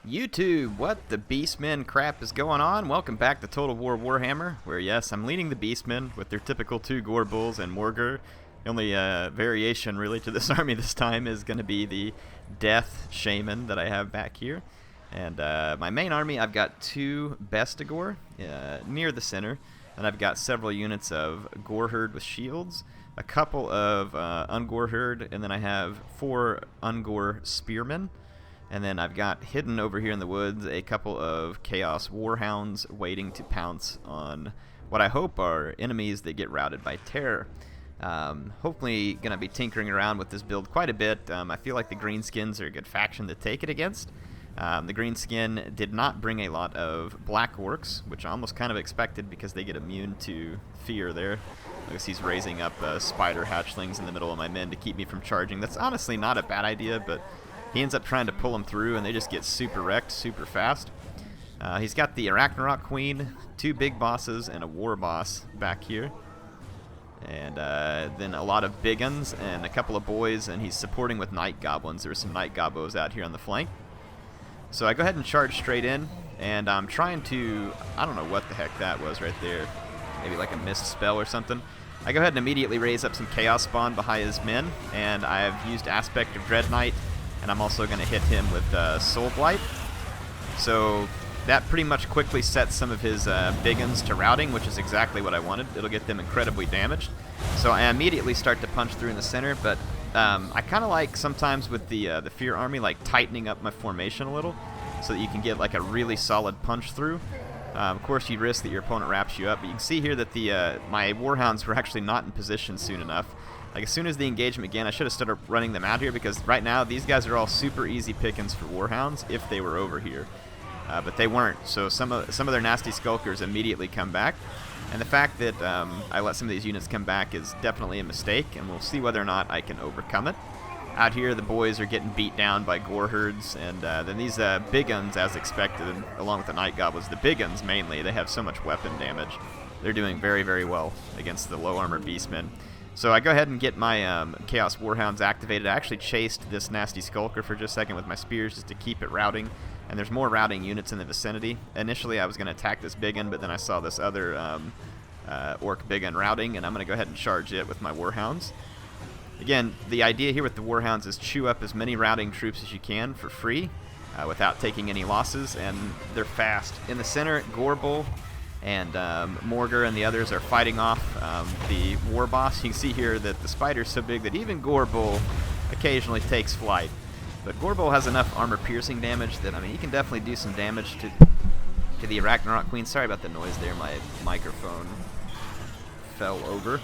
YouTube, what the Beastmen crap is going on? Welcome back to Total War Warhammer, where yes, I'm leading the Beastmen with their typical 2 gore bulls and Morgur. The only variation really to this army this time is going to be the Death Shaman that I have back here. And my main army, I've got 2 Bestigor near the center, and I've got several units of Warherd with shields, a couple of Ungorherd, and then I have 4 Ungor Spearmen. And then I've got hidden over here in the woods a couple of Chaos Warhounds waiting to pounce on what I hope are enemies that get routed by terror. Hopefully going to be tinkering around with this build quite a bit. I feel like the Greenskins are a good faction to take it against. The Greenskin did not bring a lot of black orcs, which I almost kind of expected because they get immune to fear there. I guess he's raising up spider hatchlings in the middle of my men to keep me from charging. That's honestly not a bad idea, but he ends up trying to pull them through, and they just get super wrecked super fast. He's got the Arachnarok Queen, 2 big bosses, and a war boss back here. And then a lot of big uns and a couple of boys, and he's supporting with night goblins. There's some night gobbos out here on the flank. So I go ahead and charge straight in, and I'm trying to, I don't know what the heck that was right there. Maybe like a mist spell or something. I go ahead and immediately raise up some Chaos Spawn behind his men, and I've used Aspect of Dread Knight. And I'm also going to hit him with Soul Blight. So that pretty much quickly sets some of his big uns to routing, which is exactly what I wanted. It'll get them incredibly damaged. So I immediately start to punch through in the center, but I kind of like sometimes with the Fear Army, like tightening up my formation a little so that you can get like a really solid punch through. Of course, you risk that your opponent wraps you up, but you can see here that the my Warhounds were actually not in position soon enough. Like, as soon as the engagement began, I should have started running them out here, because right now these guys are all super easy pickings for Warhounds if they were over here. But they weren't, so some of their nasty skulkers immediately come back. And the fact that I let some of these units come back is definitely a mistake, and we'll see whether or not I can overcome it. Out here, the boys are getting beat down by Warherds, and then these big uns, as expected, along with the Night Goblins, the big uns mainly, they have so much weapon damage. They're doing very, very well against the low armor Beastmen. So I go ahead and get my Chaos Warhounds activated. I actually chased this nasty Skulker for just a second with my spears just to keep it routing. And there's more routing units in the vicinity. Initially I was going to attack this big un, but then I saw this other orc big un routing, and I'm going to go ahead and charge it with my Warhounds. Again, the idea here with the Warhounds is chew up as many routing troops as you can for free without taking any losses, and they're fast. In the center, Gorbull and Morgur and the others are fighting off the war boss. You can see here that the spider's so big that even Gorbull occasionally takes flight. But Gorbull has enough armor-piercing damage that, I mean, he can definitely do some damage to the Arachnarok Queen. Sorry about the noise there. My microphone fell over.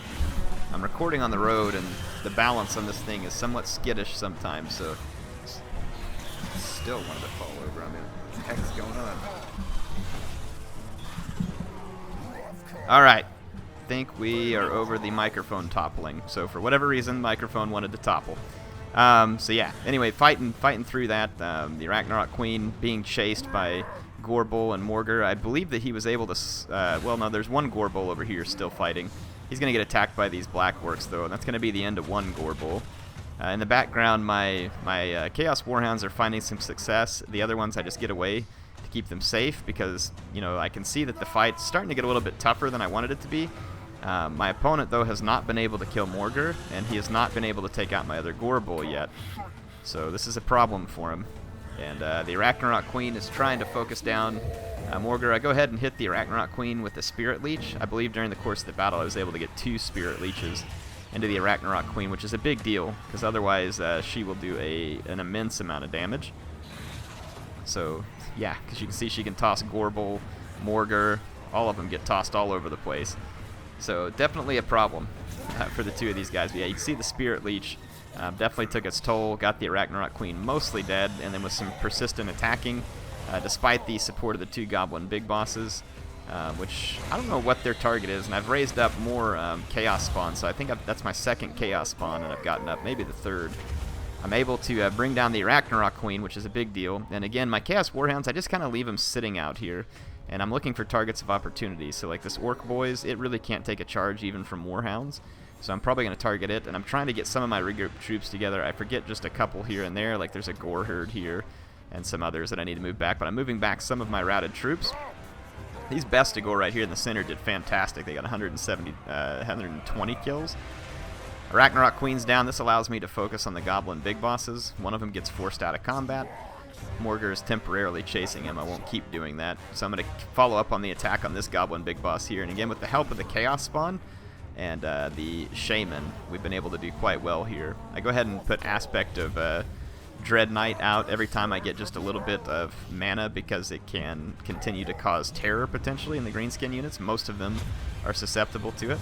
I'm recording on the road, and the balance on this thing is somewhat skittish sometimes, so still wanted to fall over. I mean, what the heck is going on? Alright, I think we are over the microphone toppling. So for whatever reason, the microphone wanted to topple. So yeah, anyway, fighting through that. The Arachnarok Queen being chased by Gorbull and Morgur. I believe that he was able to... well, no, there's one Gorbull over here still fighting. He's going to get attacked by these black orcs, though, and that's going to be the end of one Gorbull. In the background, my Chaos Warhounds are finding some success. The other ones I just get away to keep them safe, because, you know, I can see that the fight's starting to get a little bit tougher than I wanted it to be. My opponent, though, has not been able to kill Morgur, and he has not been able to take out my other Gorbull yet. So this is a problem for him. And the Arachnarok Queen is trying to focus down Morgur. I go ahead and hit the Arachnarok Queen with the Spirit Leech. I believe during the course of the battle I was able to get 2 Spirit Leeches into the Arachnarok Queen, which is a big deal, because otherwise she will do an immense amount of damage. So, yeah, because you can see she can toss Gorbull, Morgur, all of them get tossed all over the place. So, definitely a problem for the 2 of these guys. But yeah, you can see the Spirit Leech definitely took its toll, got the Arachnarok Queen mostly dead, and then with some persistent attacking, despite the support of the 2 Goblin Big Bosses, which I don't know what their target is, and I've raised up more Chaos Spawn, so I think that's my 2nd Chaos Spawn, and I've gotten up maybe the 3rd. I'm able to bring down the Arachnarok Queen, which is a big deal, and again, my Chaos Warhounds, I just kind of leave them sitting out here, and I'm looking for targets of opportunity. So like this Orc Boys, it really can't take a charge even from Warhounds, so I'm probably going to target it, and I'm trying to get some of my regrouped troops together. I forget just a couple here and there, like there's a Warherd here, and some others that I need to move back, but I'm moving back some of my routed troops. These bestial right here in the center did fantastic. They got 120 kills. Ragnarok Queen's down. This allows me to focus on the goblin big bosses. One of them gets forced out of combat. Morgar is temporarily chasing him. I won't keep doing that. So I'm going to follow up on the attack on this goblin big boss here. And again, with the help of the Chaos Spawn and the Shaman, we've been able to do quite well here. I go ahead and put Aspect of Dread Knight out every time I get just a little bit of mana, because it can continue to cause terror potentially in the greenskin units. Most of them are susceptible to it.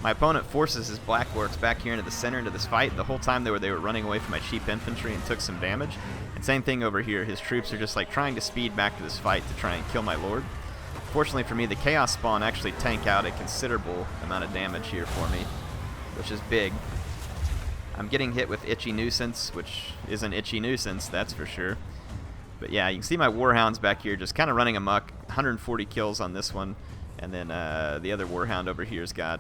My opponent forces his black orcs back here into the center into this fight. The whole time they were running away from my cheap infantry and took some damage. And same thing over here. His troops are just like trying to speed back to this fight to try and kill my lord. Fortunately for me, the Chaos Spawn actually tank out a considerable amount of damage here for me, which is big. I'm getting hit with Itchy Nuisance, which is an itchy nuisance, that's for sure. But yeah, you can see my Warhounds back here just kind of running amok. 140 kills on this one. And then the other Warhound over here's got,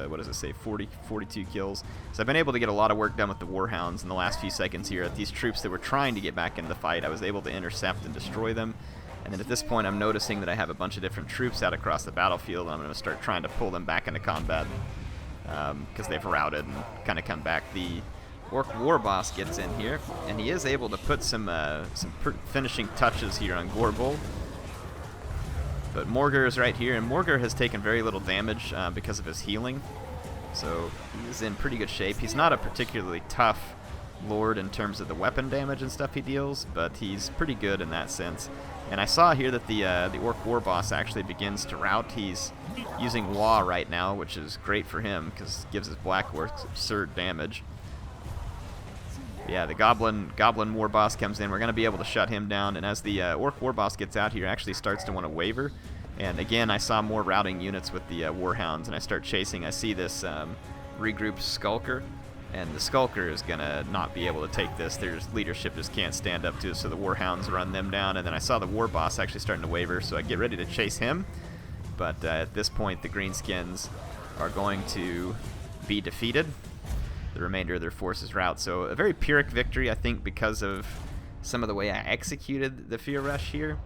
what does it say, 42 kills. So I've been able to get a lot of work done with the Warhounds in the last few seconds here. At these troops that were trying to get back into the fight, I was able to intercept and destroy them. And then at this point, I'm noticing that I have a bunch of different troops out across the battlefield, and I'm going to start trying to pull them back into combat, because they've routed and kind of come back. The Orc War Boss gets in here, and he is able to put some finishing touches here on Gorbul. But Morgar is right here, and Morgar has taken very little damage because of his healing, so he's in pretty good shape. He's not a particularly tough lord in terms of the weapon damage and stuff he deals, but he's pretty good in that sense. And I saw here that the Orc War Boss actually begins to rout. He's using Wa right now, which is great for him because it gives his Black Orcs absurd damage. Yeah, the Goblin War Boss comes in. We're going to be able to shut him down. And as the Orc War Boss gets out here, actually starts to want to waver. And again, I saw more routing units with the Warhounds, and I start chasing. I see this regrouped Skulker, and the Skulker is going to not be able to take this. Their leadership just can't stand up to it, so the Warhounds run them down. And then I saw the War Boss actually starting to waver, so I get ready to chase him. But at this point, the Greenskins are going to be defeated. The remainder of their forces rout. So a very Pyrrhic victory, I think, because of some of the way I executed the Fear Rush here.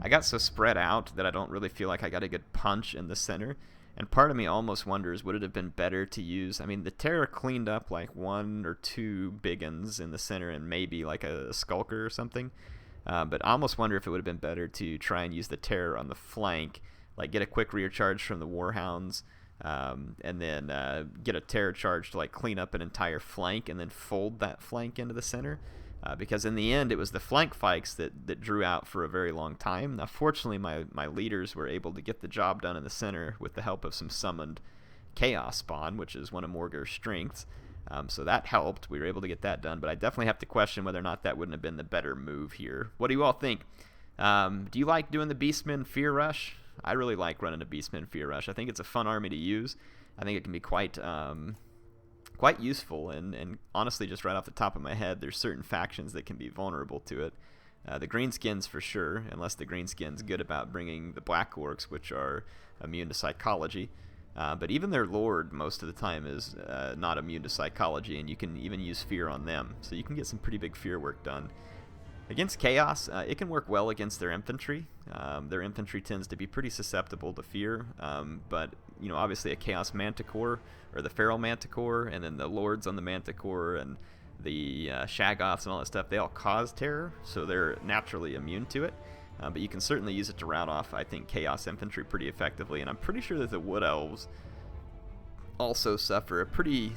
I got so spread out that I don't really feel like I got a good punch in the center. And part of me almost wonders, would it have been better to use... I mean, the Terror cleaned up like 1 or 2 big uns in the center and maybe like a Skulker or something. But I almost wonder if it would have been better to try and use the Terror on the flank, like get a quick rear charge from the Warhounds, and then get a Terror charge to like clean up an entire flank and then fold that flank into the center. Because in the end, it was the flank fights that drew out for a very long time. Now, fortunately, my leaders were able to get the job done in the center with the help of some summoned Chaos Spawn, which is one of Morgar's strengths. So that helped. We were able to get that done. But I definitely have to question whether or not that wouldn't have been the better move here. What do you all think? Do you like doing the Beastmen Fear Rush? I really like running a Beastmen Fear Rush. I think it's a fun army to use. I think it can be quite useful, and honestly, just right off the top of my head, there's certain factions that can be vulnerable to it. The Greenskins for sure, unless the Greenskins good about bringing the Black Orcs, which are immune to psychology. But even their lord most of the time is not immune to psychology, and you can even use fear on them. So you can get some pretty big fear work done. Against Chaos, it can work well against their infantry. Their infantry tends to be pretty susceptible to fear, but you know, obviously a Chaos Manticore or the Feral Manticore, and then the Lords on the Manticore and the Shaggoths and all that stuff, they all cause terror, so they're naturally immune to it. But you can certainly use it to rout off, I think, Chaos Infantry pretty effectively, and I'm pretty sure that the Wood Elves also suffer a pretty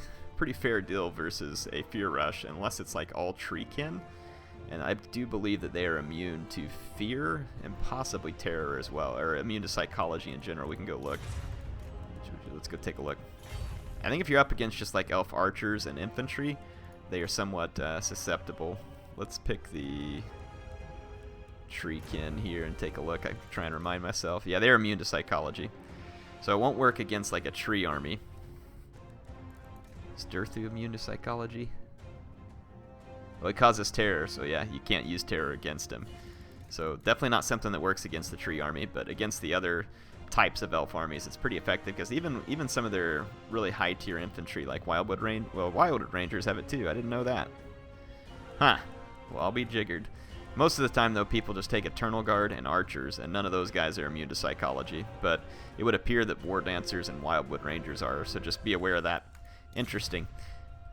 fair deal versus a Fear Rush, unless it's like all Treekin. And I do believe that they are immune to fear and possibly terror as well, or immune to psychology in general. We can go look. Let's go take a look. I think if you're up against just like elf archers and infantry, they are somewhat susceptible. Let's pick the Treekin here and take a look. I try and remind myself. Yeah, they're immune to psychology. So it won't work against like a tree army. Is Durthu immune to psychology? Well, it causes terror, so yeah, you can't use terror against him. So definitely not something that works against the tree army, but against the other types of elf armies, it's pretty effective, because even some of their really high tier infantry, like Wildwood Rangers have it too. I didn't know that. Huh. Well, I'll be jiggered. Most of the time, though, people just take Eternal Guard and Archers, and none of those guys are immune to Psychology. But it would appear that War Dancers and Wildwood Rangers are, so just be aware of that. Interesting.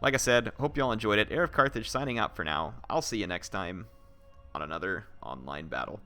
Like I said, hope you all enjoyed it. HeirofCarthage signing out for now. I'll see you next time on another online battle.